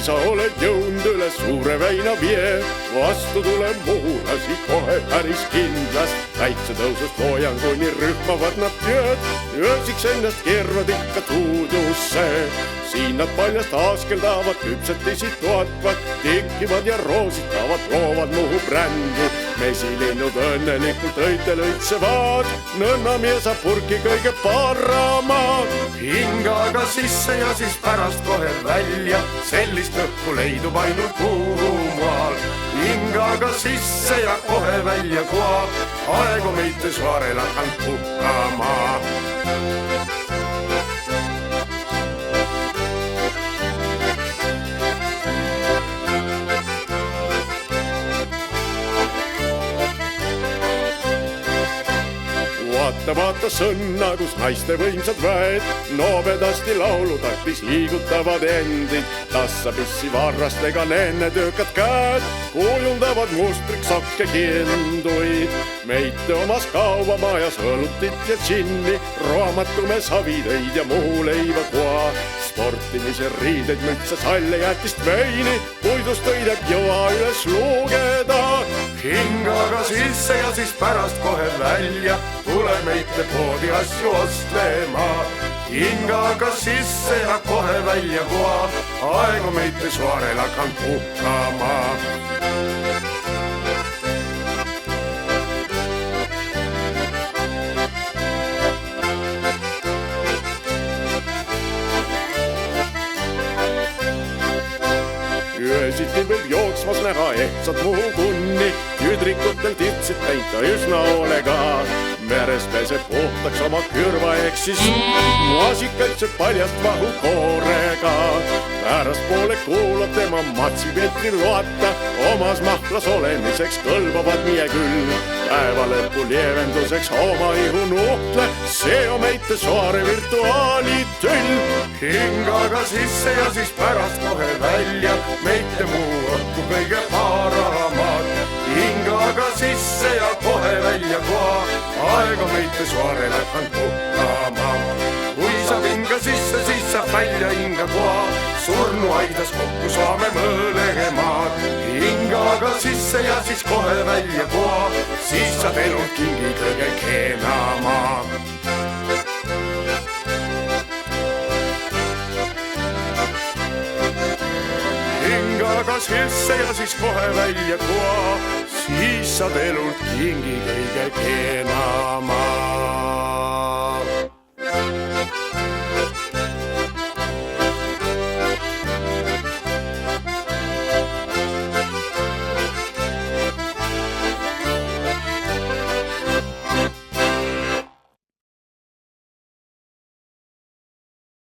sa oled jõudnud üle suure väina vie, vastu tuleb muulasi kohe päris kindlast. Päiksetõusust loojanguni rühmavad nad tööd, öösiks ennast keervad ikka tuudusse. Siin nad paljast askeldavad, küpsetisi toatvad, tekivad ja roositavad, loovad Muhu brändi. Mesilinnud õnnelikult õite lõitsevad, nõnnamehe saab purki kõige parama. Hingaga sisse ja siis pärast kohe välja, sellist õhku leidub ainult Muhumaal. Hingaga sisse ja kohe välja koab, aegu meid saarel hakanud puhkama. Vaata sõnna, kus naiste võimsad väed noobedasti laulutaktis liigutavad endid. Tassapissi varrastega nennetöökad käed kujundavad mustriks sakke kinduid. Meite omas kaubamajas õlutit ja džinni, roamatume savitöid ja Muhuleiva koa. Sportimise riideid, mütse, salle, jätist, veini, puidust õideb jõua üles lugeda. Hingaga sisse ja siis pärast kohe välja, tule meite poodi asju ostlema. Hingaga sisse ja kohe välja koa, aegu meite saarel hakanud puhkama. Öösiti võib jooksmas näha ehtsad Muhu kunni, tüdrikutel titsid täita üsna hoolega. Meres peseb puhtaks oma kõrva eksis, maasikaitseb paljast vahukoorega. Pärastpoole kuulab tema matsipetri loata, omas mahlas olemiseks kõlbavad meie küll. Päeva lõpu lievenduseks oma ihu nuhtle, see on meite saare virtuaalitüll. Hingaga sisse ja siis pärast kohe välja, meite Muhu õhku kõige paramad. Hingaga sisse ja kohe välja koha, aega meite saarel hakanud puhkama. Kui saab hinga sisse, siis saab välja hinga koha, surnu aidas kokku saame mõlemad. Hingaga sisse ja siis kohe välja koha, siis saab elult kingi kõige keenama. Hingaga sisse ja siis kohe välja koha, siis saad elult kingi kõige keenama.